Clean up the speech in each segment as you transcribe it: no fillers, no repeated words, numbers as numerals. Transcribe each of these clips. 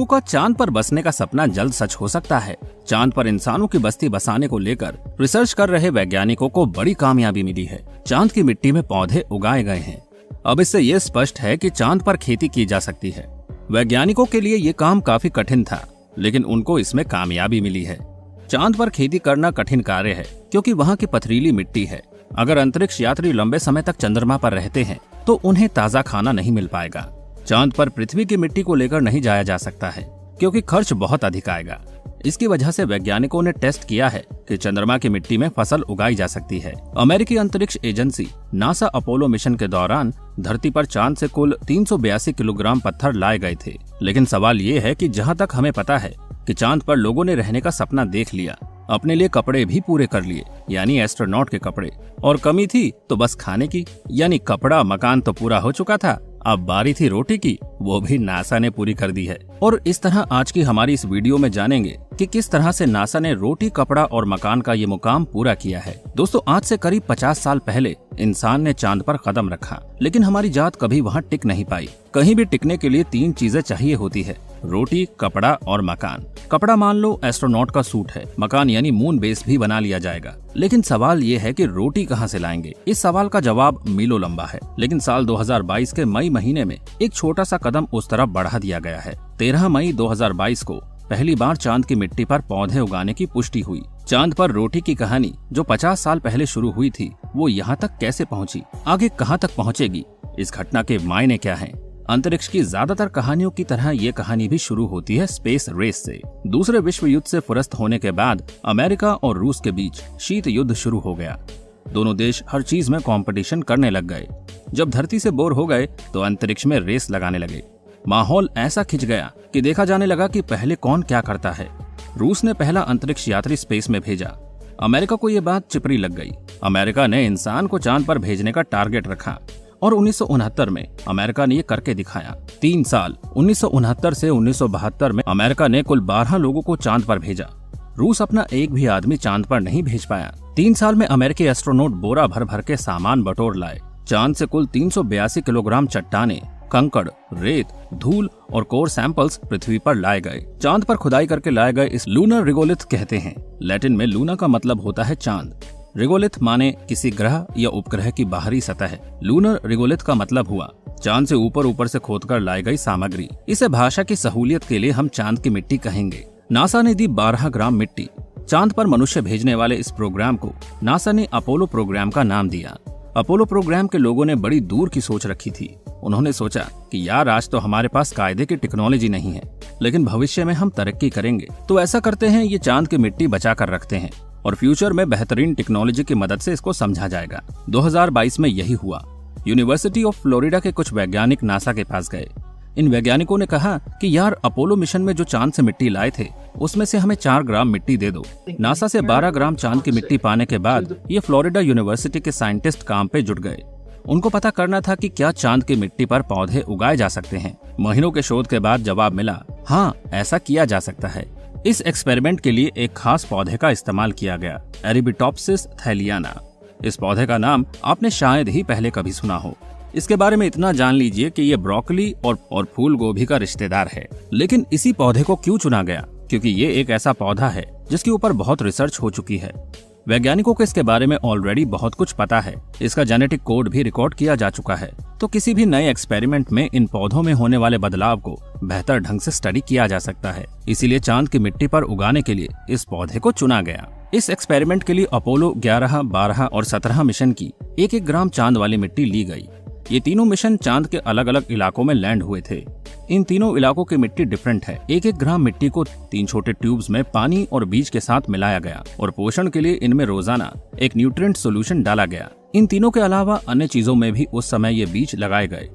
लोगों का चांद पर बसने का सपना जल्द सच हो सकता है। चांद पर इंसानों की बस्ती बसाने को लेकर रिसर्च कर रहे वैज्ञानिकों को बड़ी कामयाबी मिली है। चांद की मिट्टी में पौधे उगाए गए हैं। अब इससे ये स्पष्ट है कि चांद पर खेती की जा सकती है। वैज्ञानिकों के लिए ये काम काफी कठिन था, लेकिन उनको इसमें कामयाबी मिली है। चांद पर खेती करना कठिन कार्य है, क्योंकि वहाँ की पथरीली मिट्टी है। अगर अंतरिक्ष यात्री लंबे समय तक चंद्रमा पर रहते हैं तो उन्हें ताज़ा खाना नहीं मिल पाएगा। चांद पर पृथ्वी की मिट्टी को लेकर नहीं जाया जा सकता है, क्योंकि खर्च बहुत अधिक आएगा। इसकी वजह से वैज्ञानिकों ने टेस्ट किया है कि चंद्रमा की मिट्टी में फसल उगाई जा सकती है। अमेरिकी अंतरिक्ष एजेंसी नासा अपोलो मिशन के दौरान धरती पर चांद से कुल 382 किलोग्राम पत्थर लाए गए थे। लेकिन सवाल ये है कि जहाँ तक हमें पता है कि चांद पर लोगों ने रहने का सपना देख लिया, अपने लिए कपड़े भी पूरे कर लिए, यानी एस्ट्रोनॉट के कपड़े, और कमी थी तो बस खाने की, यानी कपड़ा मकान तो पूरा हो चुका था, अब बारी थी रोटी की, वो भी नासा ने पूरी कर दी है। और इस तरह आज की हमारी इस वीडियो में जानेंगे कि किस तरह से नासा ने रोटी, कपड़ा और मकान का ये मुकाम पूरा किया है। दोस्तों, आज से करीब 50 साल पहले इंसान ने चांद पर कदम रखा, लेकिन हमारी जात कभी वहाँ टिक नहीं पाई। कहीं भी टिकने के लिए 3 चीजें चाहिए होती है, रोटी, कपड़ा और मकान। कपड़ा मान लो एस्ट्रोनॉट का सूट है, मकान यानी मून बेस भी बना लिया जाएगा। लेकिन सवाल ये है कि रोटी कहाँ से लाएंगे? इस सवाल का जवाब मीलों लंबा है, लेकिन साल 2022 के मई महीने में एक छोटा सा कदम उस तरफ बढ़ा दिया गया है। 13 मई 2022 को पहली बार चांद की मिट्टी पर पौधे उगाने की पुष्टि हुई। चांद पर रोटी की कहानी जो 50 साल पहले शुरू हुई थी, वो यहाँ तक कैसे पहुँची, आगे कहाँ तक पहुँचेगी, इस घटना के मायने क्या हैं? अंतरिक्ष की ज्यादातर कहानियों की तरह ये कहानी भी शुरू होती है स्पेस रेस से। दूसरे विश्व युद्ध से फुरस्त होने के बाद अमेरिका और रूस के बीच शीत युद्ध शुरू हो गया। दोनों देश हर चीज में कंपटीशन करने लग गए। जब धरती से बोर हो गए तो अंतरिक्ष में रेस लगाने लगे। माहौल ऐसा खिंच गया कि देखा जाने लगा कि पहले कौन क्या करता है। रूस ने पहला अंतरिक्ष यात्री स्पेस में भेजा। अमेरिका को ये बात चिपरी लग गई। अमेरिका ने इंसान को चांद पर भेजने का टारगेट रखा और 1969 में अमेरिका ने ये करके दिखाया। 3 साल 1969 से 1972 में अमेरिका ने कुल 12 लोगों को चांद पर भेजा। रूस अपना एक भी आदमी चांद पर नहीं भेज पाया। 3 साल में अमेरिकी एस्ट्रोनॉट बोरा भर भर के सामान बटोर लाए। चांद से कुल 382 किलोग्राम चट्टाने, कंकड़, रेत, धूल और कोर सैंपल्स पृथ्वी पर लाए गए। चांद पर खुदाई करके लाए गए इस लूनर रिगोलिथ कहते हैं। लैटिन में लूना का मतलब होता है चांद। रिगोलिथ माने किसी ग्रह या उपग्रह की बाहरी सतह। लूनर रिगोलिथ का मतलब हुआ चांद से ऊपर से खोदकर लाई गई सामग्री। इसे भाषा की सहूलियत के लिए हम चांद की मिट्टी कहेंगे। नासा ने दी 12 ग्राम मिट्टी। चांद पर मनुष्य भेजने वाले इस प्रोग्राम को नासा ने अपोलो प्रोग्राम का नाम दिया। अपोलो प्रोग्राम के लोगों ने बड़ी दूर की सोच रखी थी। उन्होंने सोचा कि यार, आज तो हमारे पास कायदे की टेक्नोलॉजी नहीं है, लेकिन भविष्य में हम तरक्की करेंगे, तो ऐसा करते हैं, ये चांद की मिट्टी बचा कर रखते हैं और फ्यूचर में बेहतरीन टेक्नोलॉजी की मदद से इसको समझा जाएगा। 2022 में यही हुआ। यूनिवर्सिटी ऑफ फ्लोरिडा के कुछ वैज्ञानिक नासा के पास गए। इन वैज्ञानिकों ने कहा कि यार, अपोलो मिशन में जो चांद से मिट्टी लाए थे, उसमें से हमें 4 ग्राम मिट्टी दे दो। नासा से 12 ग्राम चांद की मिट्टी पाने के बाद ये फ्लोरिडा यूनिवर्सिटी के साइंटिस्ट काम पे जुट गए। उनको पता करना था कि क्या चांद की मिट्टी पर पौधे उगाए जा सकते हैं। महीनों के शोध के बाद जवाब मिला, हाँ, ऐसा किया जा सकता है। इस एक्सपेरिमेंट के लिए एक खास पौधे का इस्तेमाल किया गया, अरेबिडोप्सिस थैलियाना। इस पौधे का नाम आपने शायद ही पहले कभी सुना हो। इसके बारे में इतना जान लीजिए कि ये ब्रोकली और फूल गोभी का रिश्तेदार है। लेकिन इसी पौधे को क्यों चुना गया? क्योंकि ये एक ऐसा पौधा है जिसके ऊपर बहुत रिसर्च हो चुकी है। वैज्ञानिकों को इसके बारे में ऑलरेडी बहुत कुछ पता है। इसका जेनेटिक कोड भी रिकॉर्ड किया जा चुका है। तो किसी भी नए एक्सपेरिमेंट में इन पौधों में होने वाले बदलाव को बेहतर ढंग से स्टडी किया जा सकता है। इसीलिए चांद की मिट्टी पर उगाने के लिए इस पौधे को चुना गया। इस एक्सपेरिमेंट के लिए अपोलो 11, 12 और 17 मिशन की 1-1 ग्राम चांद वाली मिट्टी ली गई। ये तीनों मिशन चांद के अलग अलग इलाकों में लैंड हुए थे। इन तीनों इलाकों की मिट्टी डिफरेंट है। 1-1 ग्राम मिट्टी को 3 छोटे ट्यूब्स में पानी और बीज के साथ मिलाया गया और पोषण के लिए इनमें रोजाना एक न्यूट्रिएंट सॉल्यूशन डाला गया। इन तीनों के अलावा अन्य चीजों में भी उस समय ये बीज लगाए गए,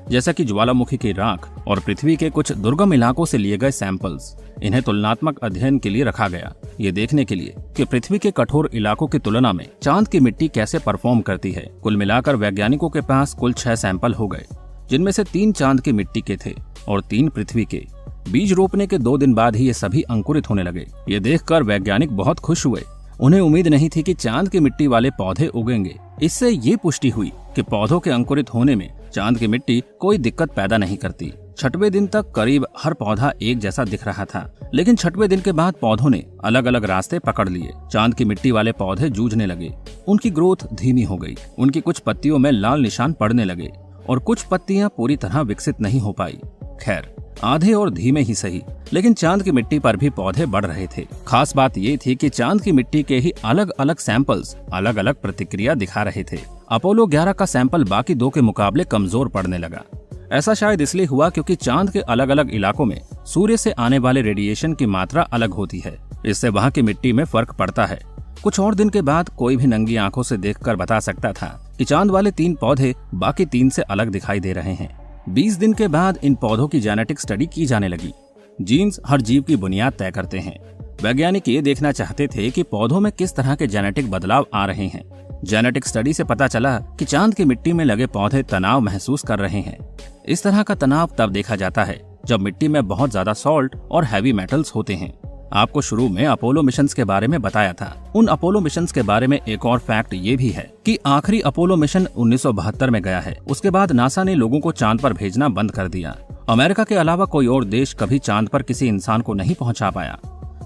जैसा कि ज्वालामुखी की राख और पृथ्वी के कुछ दुर्गम इलाकों से लिए गए सैंपल्स। इन्हें तुलनात्मक अध्ययन के लिए रखा गया, ये देखने के लिए कि पृथ्वी के कठोर इलाकों की तुलना में चांद की मिट्टी कैसे परफॉर्म करती है। कुल मिलाकर वैज्ञानिकों के पास कुल 6 सैंपल हो गए, जिनमें से 3 चांद की मिट्टी के थे और 3 पृथ्वी के। बीज रोपने के 2 दिन बाद ही ये सभी अंकुरित होने लगे। ये देखकर वैज्ञानिक बहुत खुश हुए। उन्हें उम्मीद नहीं थी कि चांद की मिट्टी वाले पौधे उगेंगे। इससे ये पुष्टि हुई कि पौधों के अंकुरित होने में चांद की मिट्टी कोई दिक्कत पैदा नहीं करती। 6वें दिन तक करीब हर पौधा एक जैसा दिख रहा था, लेकिन 6वें दिन के बाद पौधों ने अलग अलग रास्ते पकड़ लिए। चांद की मिट्टी वाले पौधे जूझने लगे, उनकी ग्रोथ धीमी हो गई, उनकी कुछ पत्तियों में लाल निशान पड़ने लगे और कुछ पत्तियां पूरी तरह विकसित नहीं हो पाई। खैर, आधे और धीमे ही सही, लेकिन चांद की मिट्टी पर भी पौधे बढ़ रहे थे। खास बात ये थी कि चांद की मिट्टी के ही अलग अलग सैंपल्स अलग अलग प्रतिक्रिया दिखा रहे थे। अपोलो 11 का सैंपल बाकी 2 के मुकाबले कमजोर पड़ने लगा। ऐसा शायद इसलिए हुआ क्योंकि चांद के अलग अलग इलाकों में सूर्य से आने वाले रेडिएशन की मात्रा अलग होती है। इससे वहाँ की मिट्टी में फर्क पड़ता है। कुछ और दिन के बाद कोई भी नंगी आंखों से देखकर बता सकता था कि चांद वाले 3 पौधे बाकी 3 से अलग दिखाई दे रहे हैं। 20 दिन के बाद इन पौधों की जेनेटिक स्टडी की जाने लगी। जीन्स हर जीव की बुनियाद तय करते हैं। वैज्ञानिक ये देखना चाहते थे कि पौधों में किस तरह के जेनेटिक बदलाव आ रहे हैं। जेनेटिक स्टडी से पता चला कि चांद की मिट्टी में लगे पौधे तनाव महसूस कर रहे हैं। इस तरह का तनाव तब देखा जाता है जब मिट्टी में बहुत ज्यादा सॉल्ट और हैवी मेटल्स होते हैं। आपको शुरू में अपोलो मिशंस के बारे में बताया था। उन अपोलो मिशंस के बारे में एक और फैक्ट ये भी है कि आखिरी अपोलो मिशन 1972 में गया है। उसके बाद नासा ने लोगों को चांद पर भेजना बंद कर दिया। अमेरिका के अलावा कोई और देश कभी चांद पर किसी इंसान को नहीं पहुंचा पाया।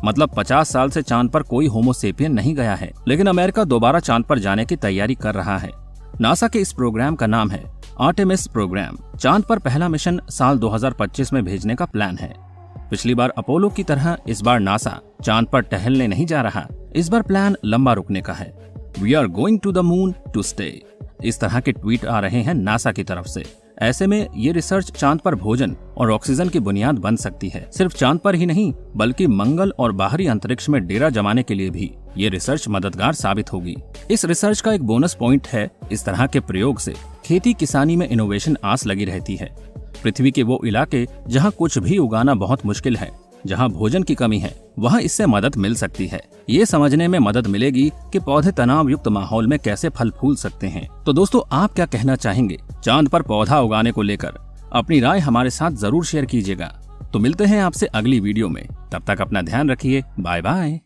मतलब 50 साल से चांद पर कोई होमोसेपियन नहीं गया है, लेकिन अमेरिका दोबारा चांद पर जाने की तैयारी कर रहा है। नासा के इस प्रोग्राम का नाम है आर्टेमिस प्रोग्राम। चांद पर पहला मिशन साल 2025 में भेजने का प्लान है। पिछली बार अपोलो की तरह इस बार नासा चांद पर टहलने नहीं जा रहा। इस बार प्लान लंबा रुकने का है। We are going to the moon to stay. इस तरह के ट्वीट आ रहे हैं नासा की तरफ से। ऐसे में ये रिसर्च चांद पर भोजन और ऑक्सीजन की बुनियाद बन सकती है। सिर्फ चांद पर ही नहीं, बल्कि मंगल और बाहरी अंतरिक्ष में डेरा जमाने के लिए भी ये रिसर्च मददगार साबित होगी। इस रिसर्च का एक बोनस पॉइंट है, इस तरह के प्रयोग से खेती किसानी में इनोवेशन आस लगी रहती है। पृथ्वी के वो इलाके जहाँ कुछ भी उगाना बहुत मुश्किल है, जहाँ भोजन की कमी है, वहाँ इससे मदद मिल सकती है। ये समझने में मदद मिलेगी कि पौधे तनाव युक्त माहौल में कैसे फल फूल सकते हैं। तो दोस्तों, आप क्या कहना चाहेंगे चांद पर पौधा उगाने को लेकर? अपनी राय हमारे साथ जरूर शेयर कीजिएगा। तो मिलते हैं आपसे अगली वीडियो में। तब तक अपना ध्यान रखिए। Bye bye.